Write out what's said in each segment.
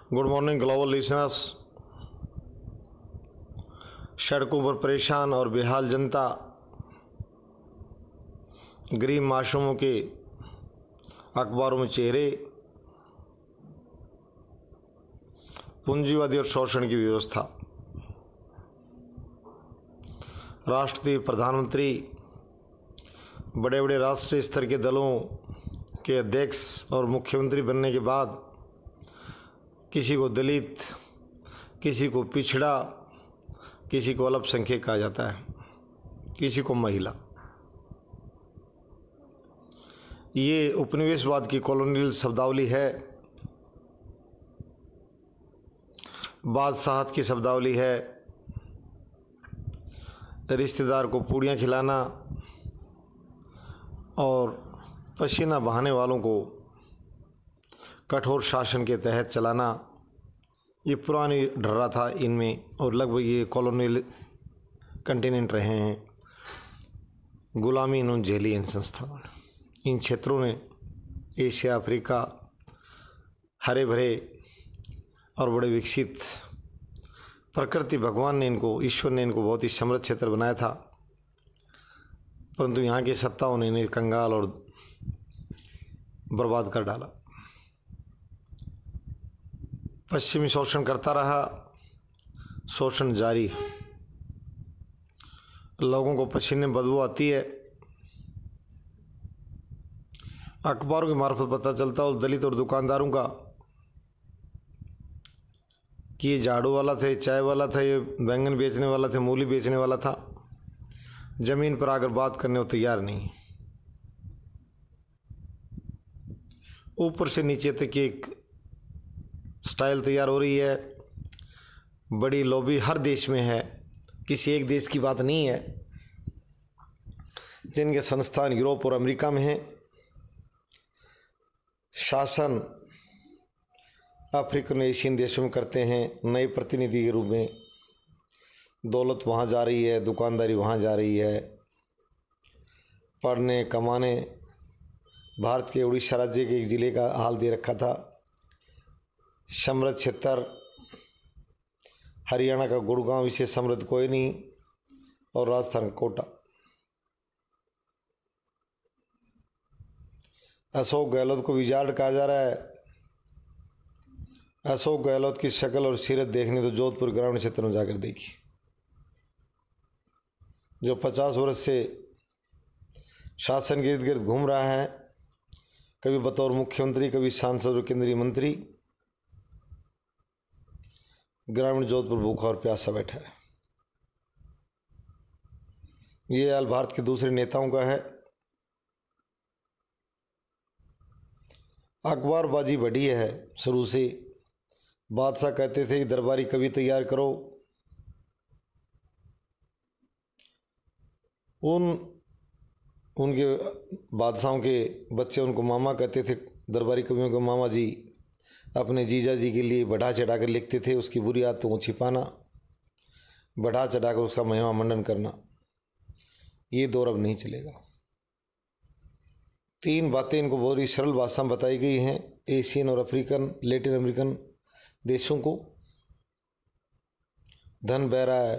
Good morning global listeners. सड़कों पर परेशान और बेहाल जनता, गरीब मासूमों के अखबारों में चेहरे, पूंजीवादी और शोषण की व्यवस्था। राष्ट्रपति, प्रधानमंत्री, बड़े बड़े राष्ट्रीय स्तर के दलों के अध्यक्ष और मुख्यमंत्री बनने के बाद किसी को दलित, किसी को पिछड़ा, किसी को अल्पसंख्यक कहा जाता है, किसी को महिला। ये उपनिवेशवाद की कॉलोनियल शब्दावली है, बादशाहत की शब्दावली है। रिश्तेदार को पूड़ियाँ खिलाना और पसीना बहाने वालों को कठोर शासन के तहत चलाना, ये पुरानी ढर्रा था इनमें, और लगभग ये कॉलोनियल कंटिनेंट रहे हैं। गुलामी इन्होंने झेली इन संस्थानों ने, इन क्षेत्रों ने। एशिया, अफ्रीका, हरे भरे और बड़े विकसित, प्रकृति भगवान ने इनको, ईश्वर ने इनको बहुत ही समृद्ध क्षेत्र बनाया था, परंतु यहाँ की सत्ताओं ने इन्हें कंगाल और बर्बाद कर डाला। पश्चिमी शोषण करता रहा, शोषण जारी। लोगों को पसीने बदबू आती है। अखबारों की मार्फत पता चलता है दलित और दुकानदारों का कि ये झाड़ू वाला था, चाय वाला था, ये बैंगन बेचने वाला था, मूली बेचने वाला था। जमीन पर आकर बात करने को तैयार नहीं। ऊपर से नीचे तक एक स्टाइल तैयार हो रही है। बड़ी लॉबी हर देश में है, किसी एक देश की बात नहीं है। जिनके संस्थान यूरोप और अमेरिका में हैं, शासन अफ्रीकन एशियन देशों में करते हैं नए प्रतिनिधि के रूप में। दौलत वहाँ जा रही है, दुकानदारी वहाँ जा रही है, पढ़ने कमाने। भारत के उड़ीसा राज्य के एक ज़िले का हाल दे रखा था। समृद्ध क्षेत्र हरियाणा का गुड़गांव, इससे समृद्ध कोई नहीं, और राजस्थान कोटा। अशोक गहलोत को विजार्ड कहा जा रहा है। अशोक गहलोत की शक्ल और सीरत देखनी तो जोधपुर ग्रामीण क्षेत्र में जाकर देखी, जो 50 वर्ष से शासन के इर्द गिर्द घूम रहा है, कभी बतौर मुख्यमंत्री, कभी सांसद और केंद्रीय मंत्री। ग्रामीण जोधपुर भूखा और प्यासा बैठा है। ये हाल भारत के दूसरे नेताओं का है। अखबारबाजी बढ़ी है शुरू से। बादशाह कहते थे कि दरबारी कवि तैयार करो। उनके बादशाहों के बच्चे उनको मामा कहते थे। दरबारी कवियों को मामा जी अपने जीजा जी के लिए बढ़ा चढ़ा कर लिखते थे। उसकी बुरी आदतों को छिपाना, बढ़ा चढ़ा कर उसका महिमा मंडन करना, ये दौर अब नहीं चलेगा। 3 बातें इनको बहुत ही सरल भाषा में बताई गई हैं। एशियन और अफ्रीकन, लैटिन अमेरिकन देशों को धन बह रहा है।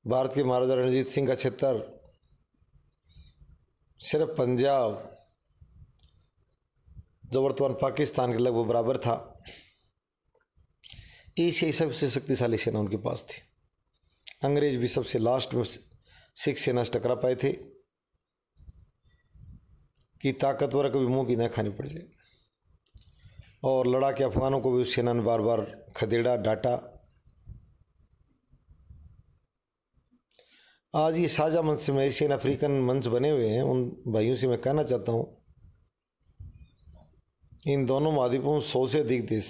भारत के महाराजा रणजीत सिंह का क्षेत्र सिर्फ पंजाब, जो वर्तमान पाकिस्तान के लगभग बराबर था। एशिया सबसे शक्तिशाली सेना उनके पास थी। अंग्रेज भी सबसे लास्ट में सिख सेना से टकरा पाए थे कि ताकतवर कभी मुंह की न खानी पड़ जाए। और लड़ा के अफगानों को भी उस सेना ने बार बार खदेड़ा, डांटा। आज ये साझा मंच में एशियन अफ्रीकन मंच बने हुए हैं। उन भाइयों से मैं कहना चाहता हूँ, इन दोनों महाद्वीपों में 100 से अधिक देश।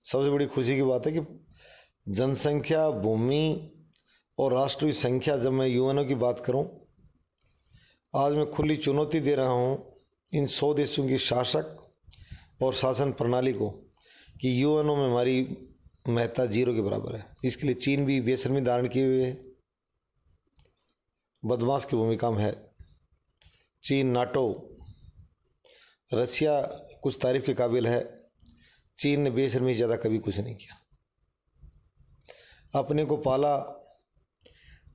सबसे बड़ी खुशी की बात है कि जनसंख्या, भूमि और राष्ट्रीय संख्या, जब मैं यूएनओ की बात करूं, आज मैं खुली चुनौती दे रहा हूं इन 100 देशों की शासक और शासन प्रणाली को कि यूएनओ में हमारी महत्ता 0 के बराबर है। इसके लिए चीन भी बेशर्मी धारण किए हुए है, बदमाश की भूमिका में है। चीन, नाटो, रसिया कुछ तारीफ के काबिल है। चीन ने बेशर्मी ज़्यादा कभी कुछ नहीं किया। अपने को पाला,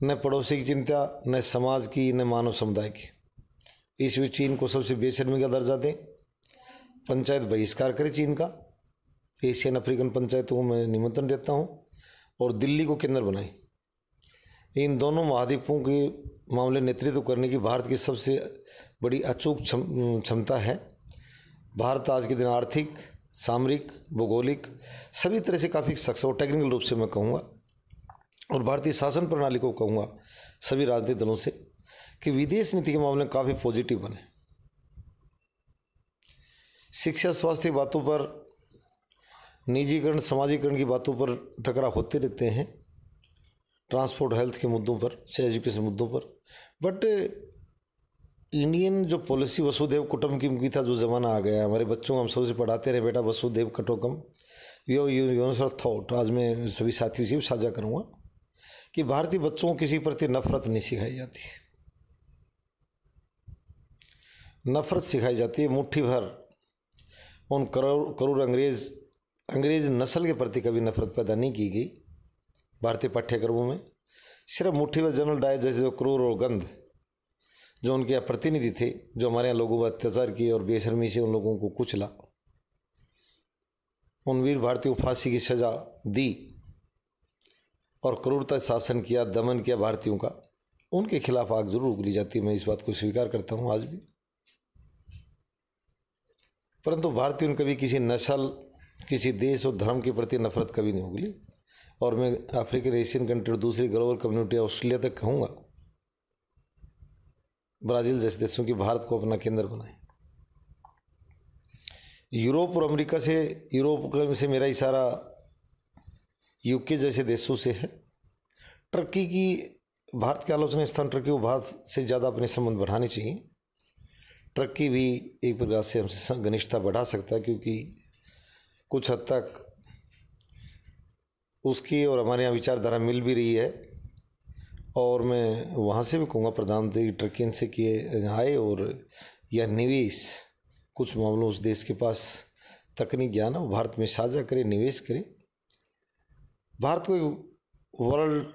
न पड़ोसी की चिंता, न समाज की, न मानव समुदाय की। इस बीच चीन को सबसे बेशर्मी का दर्जा दें, पंचायत बहिष्कार करे चीन का, एशियन अफ्रीकन पंचायतों को मैं निमंत्रण देता हूँ, और दिल्ली को केंद्र बनाएं। इन दोनों महाद्वीपों के मामले नेतृत्व करने की भारत की सबसे बड़ी अचूक क्षमता है। भारत आज के दिन आर्थिक, सामरिक, भौगोलिक सभी तरह से काफ़ी सक्षम और टेक्निकल रूप से मैं कहूँगा, और भारतीय शासन प्रणाली को कहूँगा सभी राजनीतिक दलों से कि विदेश नीति के मामले में काफ़ी पॉजिटिव बने। शिक्षा स्वास्थ्य की बातों पर, निजीकरण समाजीकरण की बातों पर टकराव होते रहते हैं, ट्रांसपोर्ट हेल्थ के मुद्दों पर से एजुकेशन मुद्दों पर, बट इंडियन जो पॉलिसी वसुधैव कुटुंबकम की था, जो ज़माना आ गया, हमारे बच्चों को हम सबसे पढ़ाते रहे बेटा वसुधैव कुटुंबकम, यो यूनिवर्सल थॉट आज मैं सभी साथियों से साझा करूँगा कि भारतीय बच्चों को किसी प्रति नफरत नहीं सिखाई जाती। नफरत सिखाई जाती है मुट्ठी भर। उन करोड़ अंग्रेज नस्ल के प्रति कभी नफरत पैदा नहीं की गई भारतीय पाठ्यक्रमों में। सिर्फ मुट्ठी भर जनरल डायर जैसे जो क्रूर और गंध जो उनके यहाँ प्रतिनिधि थे, जो हमारे यहाँ लोगों पर अत्याचार किए और बेशर्मी से उन लोगों को कुचला, उन वीर भारतीयों को फांसी की सजा दी और क्रूरता शासन किया, दमन किया भारतीयों का, उनके खिलाफ आग जरूर उगली जाती है। मैं इस बात को स्वीकार करता हूँ आज भी। परंतु भारतीयों ने कभी किसी नस्ल, किसी देश और धर्म के प्रति नफरत कभी नहीं उगली। और मैं अफ्रीकन, एशियन कंट्री और दूसरी ग्लोबल कम्युनिटी, ऑस्ट्रेलिया तक कहूँगा, ब्राज़ील जैसे देशों की भारत को अपना केंद्र बनाए। यूरोप और अमेरिका से, यूरोप से मेरा इशारा यूके जैसे देशों से है। टर्की की भारत के आलोचना स्थान टर्की को भारत से ज़्यादा अपने संबंध बढ़ाने चाहिए। टर्की भी एक प्रकार से हमसे घनिष्ठता बढ़ा सकता है, क्योंकि कुछ हद तक उसकी और हमारे यहाँ विचारधारा मिल भी रही है। और मैं वहाँ से भी कहूँगा प्रधानमंत्री टर्की से किए आए और यह निवेश कुछ मामलों उस देश के पास तकनीक ज्ञान है, वो भारत में साझा करे, निवेश करे। भारत को वर्ल्ड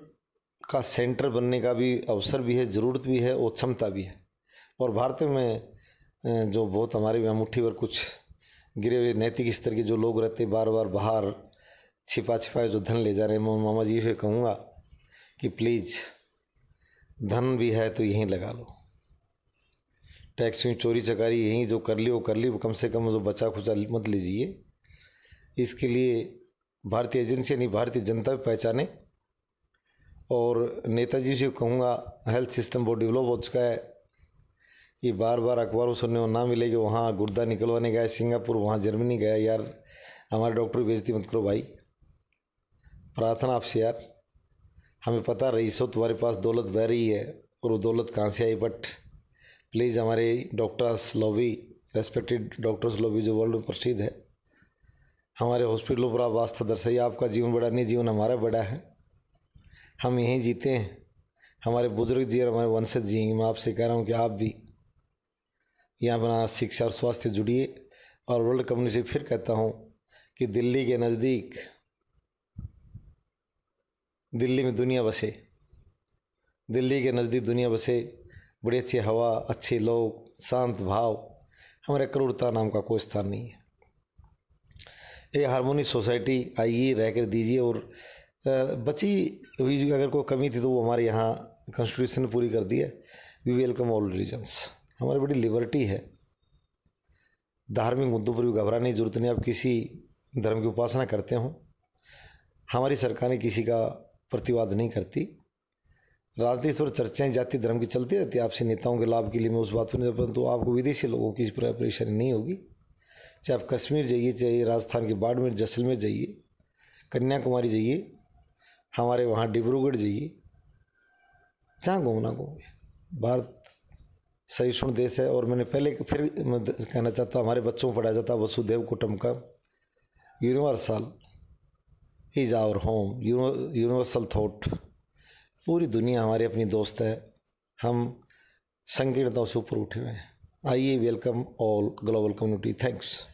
का सेंटर बनने का भी अवसर भी है, ज़रूरत भी है और क्षमता भी है। और भारत में जो बहुत हमारे यहाँ मुट्ठी भर कुछ गिरे हुए नैतिक स्तर के जो लोग रहते, बार बार बाहर छिपा जो धन ले जा रहे हैं, मैं मामा जी से कहूँगा कि प्लीज़ धन भी है तो यहीं लगा लो। टैक्स में चोरी चकारी यहीं जो कर ली वो कर ली, कम से कम जो बचा खुचा मत लीजिए। इसके लिए भारतीय एजेंसी नहीं, भारतीय जनता भी पहचाने। और नेताजी से कहूँगा हेल्थ सिस्टम बहुत डेवलप हो चुका है। ये बार बार अखबारों सुनने को ना मिले कि वहाँ गुर्दा निकलवाने गया सिंगापुर, वहाँ जर्मनी गया। यार हमारे डॉक्टर की बेइज्जती मत करो भाई, प्रार्थना आपसे यार। हमें पता रईसो तुम्हारे पास दौलत बह रही है और वो दौलत कहाँ से आई, बट प्लीज़ हमारे doctors lobby, respected doctors lobby जो वर्ल्ड में प्रसिद्ध है, हमारे हॉस्पिटलों पर आप आस्था दर्शाइए। आपका जीवन बड़ा नहीं, जीवन हमारा बड़ा है। हम यहीं जीते हैं, हमारे बुजुर्ग जी और हमारे वंशज जिएंगे। मैं आपसे कह रहा हूँ कि आप भी यहाँ अपना शिक्षा और स्वास्थ्य जुड़िए। और वर्ल्ड कम्युनिटी से फिर कहता हूँ कि दिल्ली के नज़दीक, दिल्ली में दुनिया बसे, दिल्ली के नज़दीक दुनिया बसे, बड़ी अच्छी हवा, अच्छे लोग, शांत भाव, हमारे क्रूरता नाम का कोई स्थान नहीं है। ये हारमोनी सोसाइटी आइए, रह कर दीजिए। और बची हुई अगर कोई कमी थी तो वो हमारे यहाँ कॉन्स्टिट्यूशन ने पूरी कर दी है। वी वेलकम ऑल रिलीजन्स, हमारी बड़ी लिबर्टी है। धार्मिक मुद्दों पर भी घबराने की जरूरत नहीं। आप किसी धर्म की उपासना करते हो, हमारी सरकारें किसी का प्रतिवाद नहीं करती। राजनीतिक पर चर्चाएं जाति धर्म की चलती रहती है आपसे नेताओं के लाभ के लिए, मैं उस बात पर नहीं, परंतु आपको विदेशी लोगों की इस पर परेशानी नहीं होगी। चाहे आप कश्मीर जाइए, चाहे राजस्थान के बाड़मेर जैसलमेर जाइए, कन्याकुमारी जाइए, हमारे वहाँ डिब्रूगढ़ जाइए, जहाँ घूमना घूमिए। भारत सहिष्णु देश है। और मैंने पहले फिर मैं कहना चाहता हूँ, हमारे बच्चों को पढ़ाया जाता है वसुधैव कुटुंबकम, universal is our home, universal thought. पूरी दुनिया हमारी अपनी दोस्त है, हम संकीर्णताओं से ऊपर उठे हुए हैं। आइए, welcome all global community, thanks.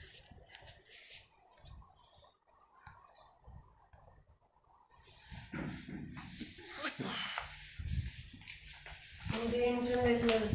मुझे इंटरनेशनल